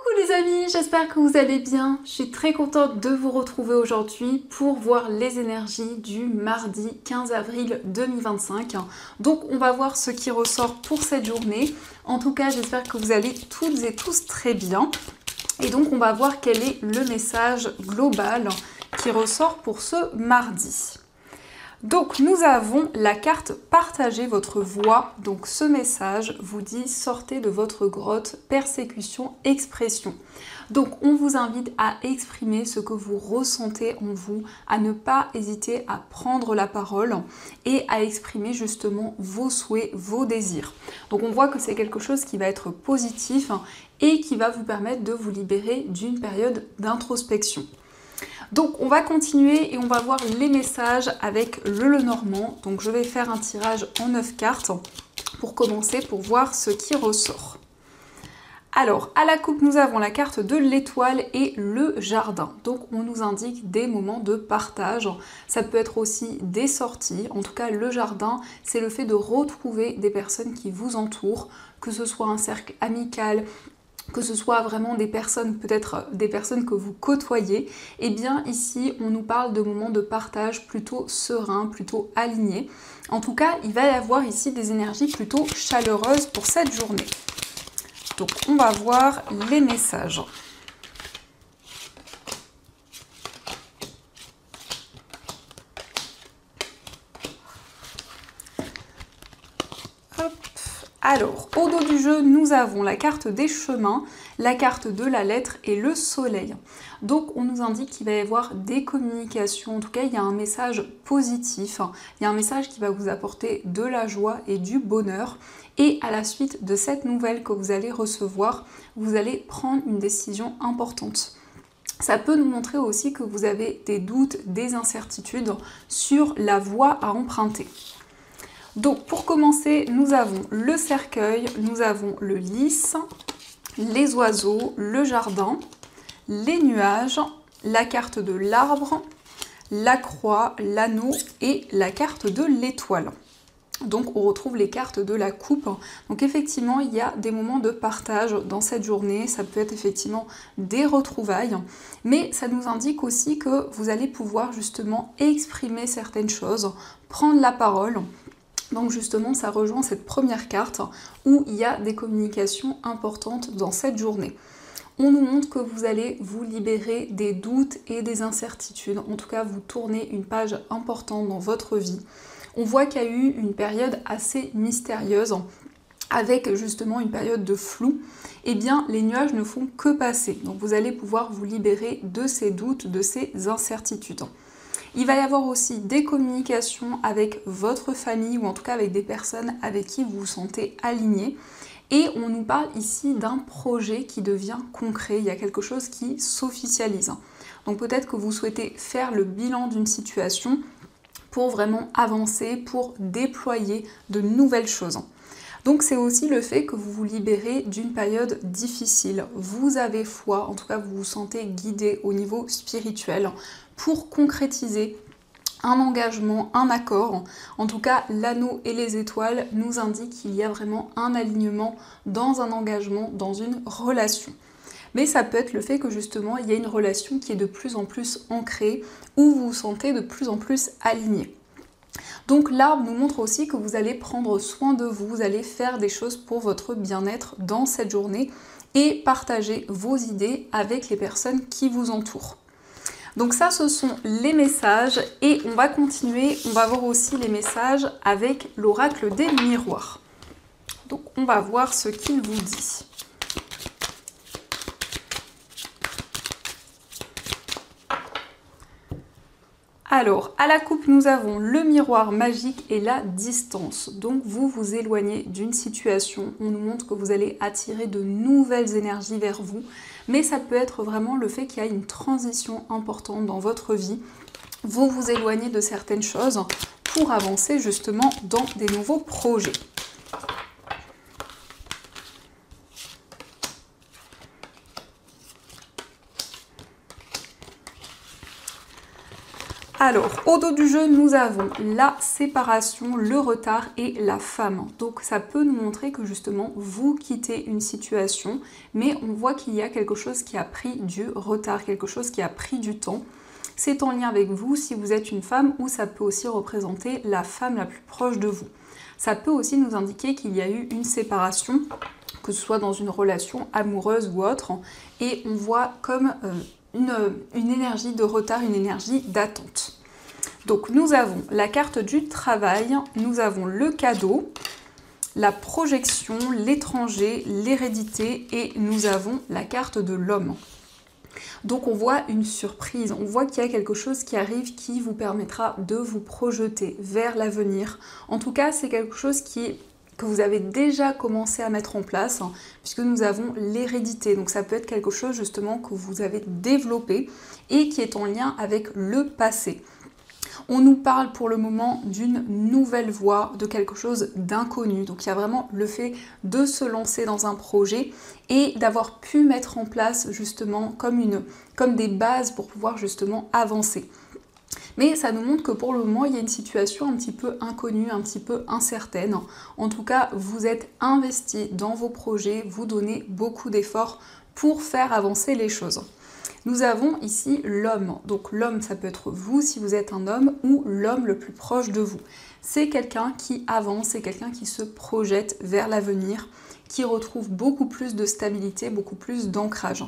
Coucou les amis, j'espère que vous allez bien. Je suis très contente de vous retrouver aujourd'hui pour voir les énergies du mardi 15 avril 2025. Donc on va voir ce qui ressort pour cette journée. En tout cas, j'espère que vous allez toutes et tous très bien. Et donc on va voir quel est le message global qui ressort pour ce mardi. Donc nous avons la carte Partagez votre voix. Donc ce message vous dit sortez de votre grotte, persécution, expression. Donc on vous invite à exprimer ce que vous ressentez en vous, à ne pas hésiter à prendre la parole et à exprimer justement vos souhaits, vos désirs. Donc on voit que c'est quelque chose qui va être positif et qui va vous permettre de vous libérer d'une période d'introspection. Donc on va continuer et on va voir les messages avec le Lenormand. Donc je vais faire un tirage en 9 cartes pour commencer, pour voir ce qui ressort. Alors, à la coupe, nous avons la carte de l'étoile et le jardin. Donc on nous indique des moments de partage. Ça peut être aussi des sorties. En tout cas, le jardin, c'est le fait de retrouver des personnes qui vous entourent, que ce soit un cercle amical, que ce soit vraiment des personnes, peut-être des personnes que vous côtoyez, et bien ici on nous parle de moments de partage plutôt sereins, plutôt alignés. En tout cas, il va y avoir ici des énergies plutôt chaleureuses pour cette journée. Donc on va voir les messages. Hop. Alors, au dos du jeu, nous avons la carte des chemins, la carte de la lettre et le soleil. Donc, on nous indique qu'il va y avoir des communications. En tout cas, il y a un message positif. Il y a un message qui va vous apporter de la joie et du bonheur. Et à la suite de cette nouvelle que vous allez recevoir, vous allez prendre une décision importante. Ça peut nous montrer aussi que vous avez des doutes, des incertitudes sur la voie à emprunter. Donc pour commencer, nous avons le cercueil, nous avons le lys, les oiseaux, le jardin, les nuages, la carte de l'arbre, la croix, l'anneau et la carte de l'étoile. Donc on retrouve les cartes de la coupe. Donc effectivement, il y a des moments de partage dans cette journée. Ça peut être effectivement des retrouvailles. Mais ça nous indique aussi que vous allez pouvoir justement exprimer certaines choses, prendre la parole. Donc justement, ça rejoint cette première carte où il y a des communications importantes dans cette journée. On nous montre que vous allez vous libérer des doutes et des incertitudes. En tout cas, vous tournez une page importante dans votre vie. On voit qu'il y a eu une période assez mystérieuse avec justement une période de flou. Eh bien, les nuages ne font que passer. Donc vous allez pouvoir vous libérer de ces doutes, de ces incertitudes. Il va y avoir aussi des communications avec votre famille ou en tout cas avec des personnes avec qui vous vous sentez aligné. Et on nous parle ici d'un projet qui devient concret, il y a quelque chose qui s'officialise. Donc peut-être que vous souhaitez faire le bilan d'une situation pour vraiment avancer, pour déployer de nouvelles choses. Donc c'est aussi le fait que vous vous libérez d'une période difficile. Vous avez foi, en tout cas vous vous sentez guidé au niveau spirituel pour concrétiser un engagement, un accord. En tout cas, l'anneau et les étoiles nous indiquent qu'il y a vraiment un alignement dans un engagement, dans une relation. Mais ça peut être le fait que justement, il y a une relation qui est de plus en plus ancrée, où vous vous sentez de plus en plus aligné. Donc l'arbre nous montre aussi que vous allez prendre soin de vous, vous allez faire des choses pour votre bien-être dans cette journée et partager vos idées avec les personnes qui vous entourent. Donc ça, ce sont les messages et on va continuer, on va voir aussi les messages avec l'oracle des miroirs. Donc on va voir ce qu'il vous dit. Alors, à la coupe, nous avons le miroir magique et la distance. Donc, vous vous éloignez d'une situation. On nous montre que vous allez attirer de nouvelles énergies vers vous. Mais ça peut être vraiment le fait qu'il y a une transition importante dans votre vie. Vous vous éloignez de certaines choses pour avancer justement dans des nouveaux projets. Alors, au dos du jeu, nous avons la séparation, le retard et la femme. Donc, ça peut nous montrer que justement, vous quittez une situation, mais on voit qu'il y a quelque chose qui a pris du retard, quelque chose qui a pris du temps. C'est en lien avec vous si vous êtes une femme, ou ça peut aussi représenter la femme la plus proche de vous. Ça peut aussi nous indiquer qu'il y a eu une séparation, que ce soit dans une relation amoureuse ou autre, et on voit comme une énergie de retard, une énergie d'attente. Donc nous avons la carte du travail, nous avons le cadeau, la projection, l'étranger, l'hérédité et nous avons la carte de l'homme. Donc on voit une surprise, on voit qu'il y a quelque chose qui arrive qui vous permettra de vous projeter vers l'avenir. En tout cas, c'est quelque chose que vous avez déjà commencé à mettre en place, puisque nous avons l'hérédité. Donc ça peut être quelque chose justement que vous avez développé et qui est en lien avec le passé. On nous parle pour le moment d'une nouvelle voie, de quelque chose d'inconnu. Donc il y a vraiment le fait de se lancer dans un projet et d'avoir pu mettre en place justement comme des bases pour pouvoir justement avancer. Mais ça nous montre que pour le moment, il y a une situation un petit peu inconnue, un petit peu incertaine. En tout cas, vous êtes investi dans vos projets, vous donnez beaucoup d'efforts pour faire avancer les choses. Nous avons ici l'homme. Donc l'homme, ça peut être vous si vous êtes un homme ou l'homme le plus proche de vous. C'est quelqu'un qui avance, c'est quelqu'un qui se projette vers l'avenir, qui retrouve beaucoup plus de stabilité, beaucoup plus d'ancrage.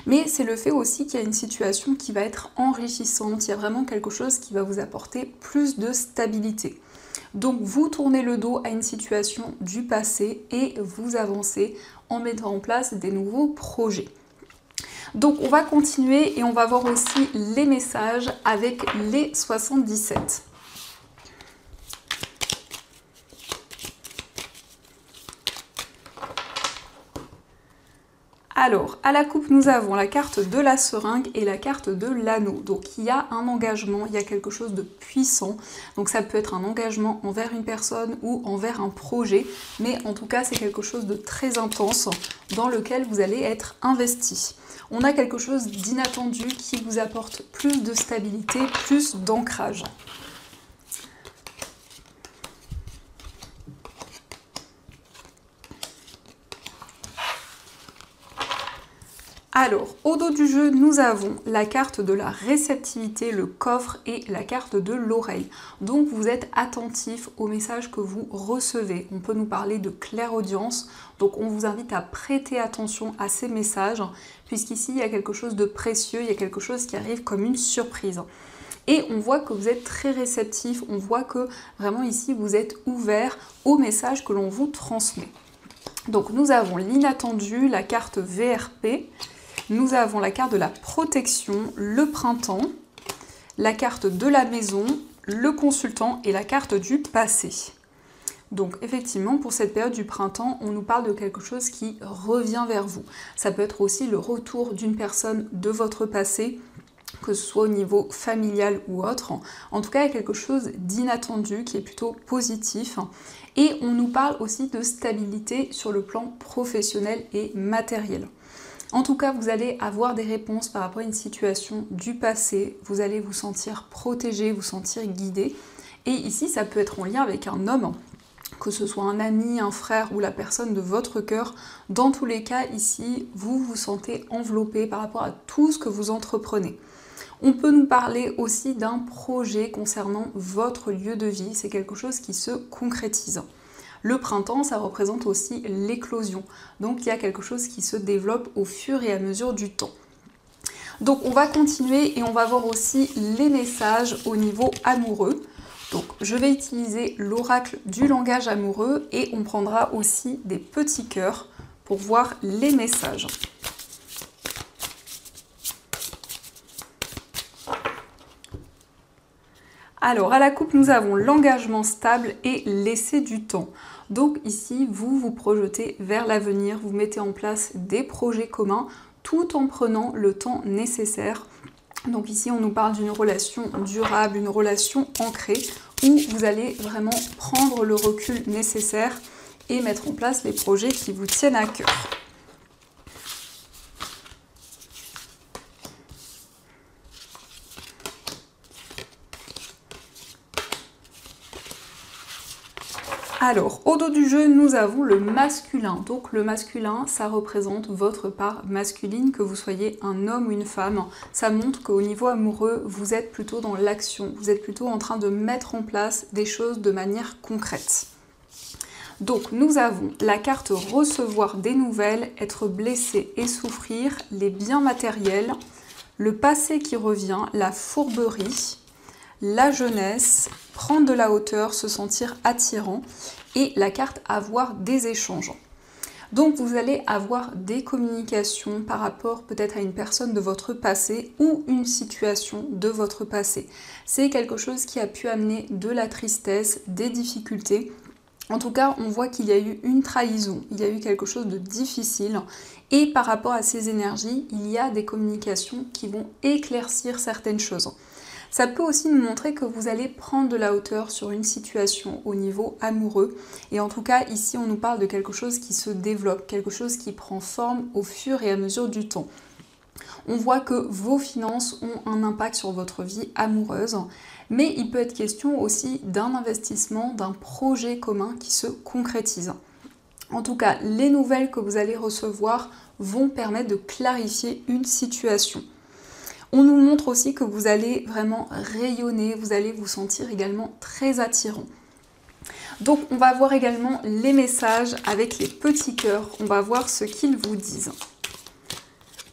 Mais c'est le fait aussi qu'il y a une situation qui va être enrichissante, il y a vraiment quelque chose qui va vous apporter plus de stabilité. Donc vous tournez le dos à une situation du passé et vous avancez en mettant en place des nouveaux projets. Donc on va continuer et on va voir aussi les messages avec les 77. Alors, à la coupe, nous avons la carte de la seringue et la carte de l'anneau. Donc, il y a un engagement, il y a quelque chose de puissant. Donc, ça peut être un engagement envers une personne ou envers un projet. Mais en tout cas, c'est quelque chose de très intense dans lequel vous allez être investi. On a quelque chose d'inattendu qui vous apporte plus de stabilité, plus d'ancrage. Alors, au dos du jeu, nous avons la carte de la réceptivité, le coffre et la carte de l'oreille. Donc, vous êtes attentif aux messages que vous recevez. On peut nous parler de clairaudience. Donc, on vous invite à prêter attention à ces messages, puisqu'ici, il y a quelque chose de précieux, il y a quelque chose qui arrive comme une surprise. Et on voit que vous êtes très réceptif, on voit que vraiment ici, vous êtes ouvert aux messages que l'on vous transmet. Donc, nous avons l'inattendu, la carte VRP. Nous avons la carte de la protection, le printemps, la carte de la maison, le consultant et la carte du passé. Donc effectivement, pour cette période du printemps, on nous parle de quelque chose qui revient vers vous. Ça peut être aussi le retour d'une personne de votre passé, que ce soit au niveau familial ou autre. En tout cas, il y a quelque chose d'inattendu qui est plutôt positif. Et on nous parle aussi de stabilité sur le plan professionnel et matériel. En tout cas, vous allez avoir des réponses par rapport à une situation du passé. Vous allez vous sentir protégé, vous sentir guidé. Et ici, ça peut être en lien avec un homme, que ce soit un ami, un frère ou la personne de votre cœur. Dans tous les cas, ici, vous vous sentez enveloppé par rapport à tout ce que vous entreprenez. On peut nous parler aussi d'un projet concernant votre lieu de vie. C'est quelque chose qui se concrétise. Le printemps, ça représente aussi l'éclosion. Donc il y a quelque chose qui se développe au fur et à mesure du temps. Donc on va continuer et on va voir aussi les messages au niveau amoureux. Donc je vais utiliser l'oracle du langage amoureux et on prendra aussi des petits cœurs pour voir les messages. Alors, à la coupe, nous avons l'engagement stable et laisser du temps. Donc ici, vous vous projetez vers l'avenir, vous mettez en place des projets communs tout en prenant le temps nécessaire. Donc ici, on nous parle d'une relation durable, une relation ancrée, où vous allez vraiment prendre le recul nécessaire et mettre en place les projets qui vous tiennent à cœur. Alors, au dos du jeu, nous avons le masculin. Donc le masculin, ça représente votre part masculine, que vous soyez un homme ou une femme. Ça montre qu'au niveau amoureux, vous êtes plutôt dans l'action. Vous êtes plutôt en train de mettre en place des choses de manière concrète. Donc nous avons la carte recevoir des nouvelles, être blessé et souffrir, les biens matériels, le passé qui revient, la fourberie, la jeunesse, prendre de la hauteur, se sentir attirant et la carte avoir des échanges. Donc vous allez avoir des communications par rapport peut-être à une personne de votre passé ou une situation de votre passé. C'est quelque chose qui a pu amener de la tristesse, des difficultés. En tout cas, on voit qu'il y a eu une trahison, il y a eu quelque chose de difficile et par rapport à ces énergies, il y a des communications qui vont éclaircir certaines choses. Ça peut aussi nous montrer que vous allez prendre de la hauteur sur une situation au niveau amoureux. Et en tout cas, ici, on nous parle de quelque chose qui se développe, quelque chose qui prend forme au fur et à mesure du temps. On voit que vos finances ont un impact sur votre vie amoureuse, mais il peut être question aussi d'un investissement, d'un projet commun qui se concrétise. En tout cas, les nouvelles que vous allez recevoir vont permettre de clarifier une situation. On nous montre aussi que vous allez vraiment rayonner, vous allez vous sentir également très attirant. Donc on va voir également les messages avec les petits cœurs, on va voir ce qu'ils vous disent.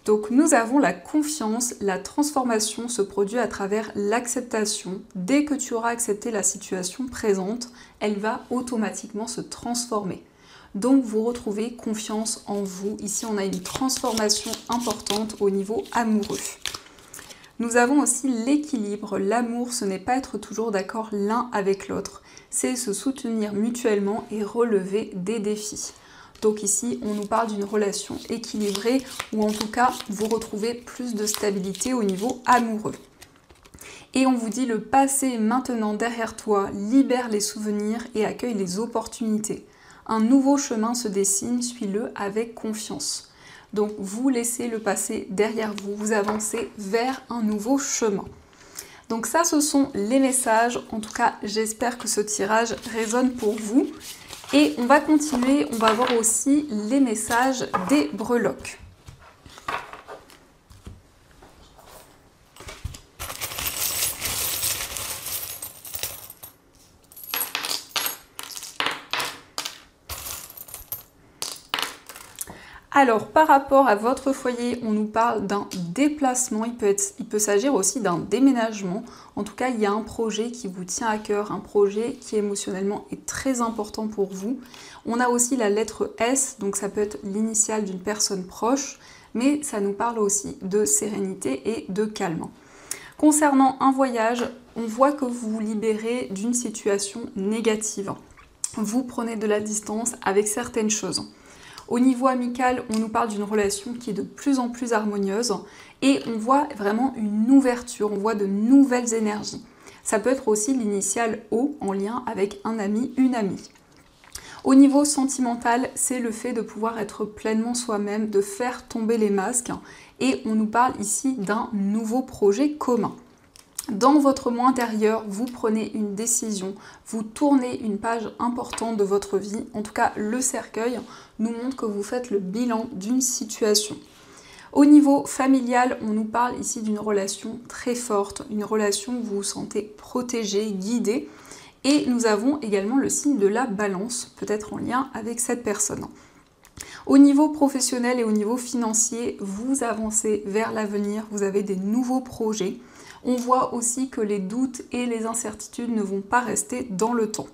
Donc nous avons la confiance, la transformation se produit à travers l'acceptation. Dès que tu auras accepté la situation présente, elle va automatiquement se transformer. Donc vous retrouvez confiance en vous. Ici on a une transformation importante au niveau amoureux. Nous avons aussi l'équilibre. L'amour, ce n'est pas être toujours d'accord l'un avec l'autre, c'est se soutenir mutuellement et relever des défis. Donc ici, on nous parle d'une relation équilibrée ou en tout cas, vous retrouvez plus de stabilité au niveau amoureux. Et on vous dit le passé est maintenant derrière toi, libère les souvenirs et accueille les opportunités. Un nouveau chemin se dessine, suis-le avec confiance. Donc vous laissez le passé derrière vous, vous avancez vers un nouveau chemin. Donc ça, ce sont les messages. En tout cas, j'espère que ce tirage résonne pour vous. Et on va continuer, on va voir aussi les messages des breloques. Alors, par rapport à votre foyer, on nous parle d'un déplacement, il peut s'agir aussi d'un déménagement. En tout cas, il y a un projet qui vous tient à cœur, un projet qui émotionnellement est très important pour vous. On a aussi la lettre S, donc ça peut être l'initiale d'une personne proche, mais ça nous parle aussi de sérénité et de calme. Concernant un voyage, on voit que vous vous libérez d'une situation négative. Vous prenez de la distance avec certaines choses. Au niveau amical, on nous parle d'une relation qui est de plus en plus harmonieuse et on voit vraiment une ouverture, on voit de nouvelles énergies. Ça peut être aussi l'initiale O en lien avec un ami, une amie. Au niveau sentimental, c'est le fait de pouvoir être pleinement soi-même, de faire tomber les masques et on nous parle ici d'un nouveau projet commun. Dans votre moi intérieur, vous prenez une décision, vous tournez une page importante de votre vie. En tout cas, le cercueil nous montre que vous faites le bilan d'une situation. Au niveau familial, on nous parle ici d'une relation très forte, une relation où vous vous sentez protégé, guidé. Et nous avons également le signe de la balance, peut-être en lien avec cette personne. Au niveau professionnel et au niveau financier, vous avancez vers l'avenir, vous avez des nouveaux projets. On voit aussi que les doutes et les incertitudes ne vont pas rester dans le temps.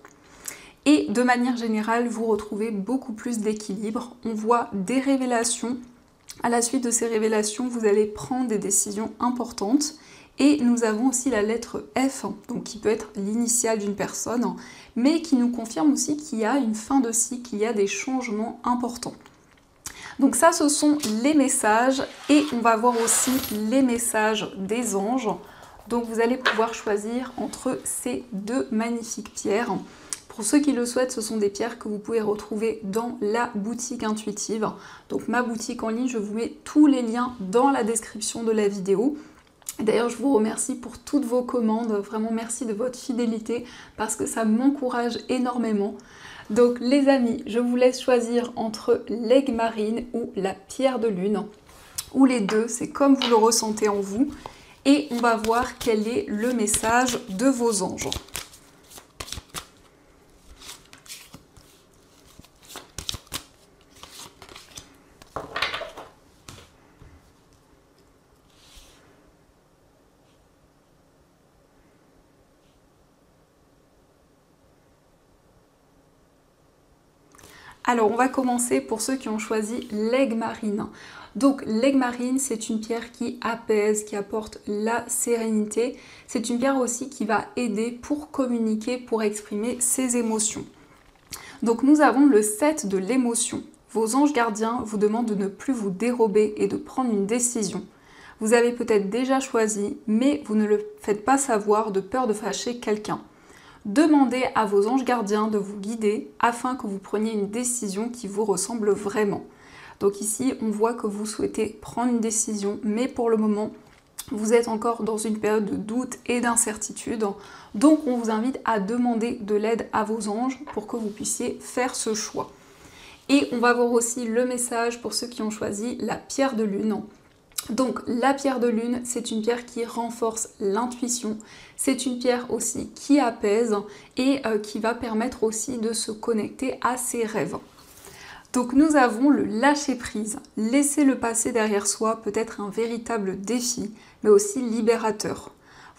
Et de manière générale, vous retrouvez beaucoup plus d'équilibre. On voit des révélations. À la suite de ces révélations, vous allez prendre des décisions importantes. Et nous avons aussi la lettre F, donc qui peut être l'initiale d'une personne, mais qui nous confirme aussi qu'il y a une fin de cycle, qu'il y a des changements importants. Donc ça, ce sont les messages. Et on va voir aussi les messages des anges. Donc vous allez pouvoir choisir entre ces deux magnifiques pierres. Pour ceux qui le souhaitent, ce sont des pierres que vous pouvez retrouver dans la boutique intuitive. Donc ma boutique en ligne, je vous mets tous les liens dans la description de la vidéo. D'ailleurs, je vous remercie pour toutes vos commandes. Vraiment merci de votre fidélité parce que ça m'encourage énormément. Donc les amis, je vous laisse choisir entre l'aigle marine ou la pierre de lune, ou les deux, c'est comme vous le ressentez en vous. Et on va voir quel est le message de vos anges. Alors on va commencer pour ceux qui ont choisi l'aigle marine. Donc l'aigle marine, c'est une pierre qui apaise, qui apporte la sérénité. C'est une pierre aussi qui va aider pour communiquer, pour exprimer ses émotions. Donc nous avons le 7 de l'émotion. Vos anges gardiens vous demandent de ne plus vous dérober et de prendre une décision. Vous avez peut-être déjà choisi, mais vous ne le faites pas savoir de peur de fâcher quelqu'un. Demandez à vos anges gardiens de vous guider afin que vous preniez une décision qui vous ressemble vraiment. Donc ici, on voit que vous souhaitez prendre une décision, mais pour le moment, vous êtes encore dans une période de doute et d'incertitude. Donc on vous invite à demander de l'aide à vos anges pour que vous puissiez faire ce choix. Et on va voir aussi le message pour ceux qui ont choisi la pierre de lune. Donc la pierre de lune, c'est une pierre qui renforce l'intuition, c'est une pierre aussi qui apaise et qui va permettre aussi de se connecter à ses rêves. Donc nous avons le lâcher prise. Laisser le passé derrière soi peut être un véritable défi, mais aussi libérateur.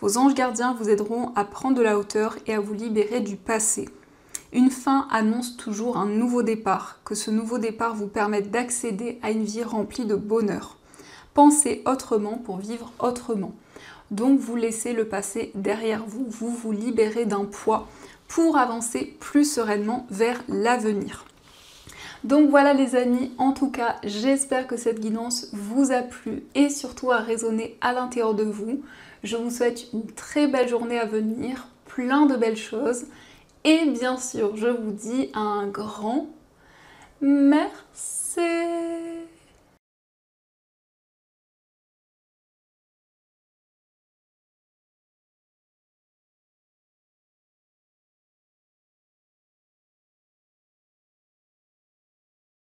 Vos anges gardiens vous aideront à prendre de la hauteur et à vous libérer du passé. Une fin annonce toujours un nouveau départ, que ce nouveau départ vous permette d'accéder à une vie remplie de bonheur. Pensez autrement pour vivre autrement. Donc vous laissez le passé derrière vous, vous vous libérez d'un poids pour avancer plus sereinement vers l'avenir. Donc voilà les amis, en tout cas j'espère que cette guidance vous a plu et surtout a résonné à l'intérieur de vous. Je vous souhaite une très belle journée à venir, plein de belles choses et bien sûr je vous dis un grand merci.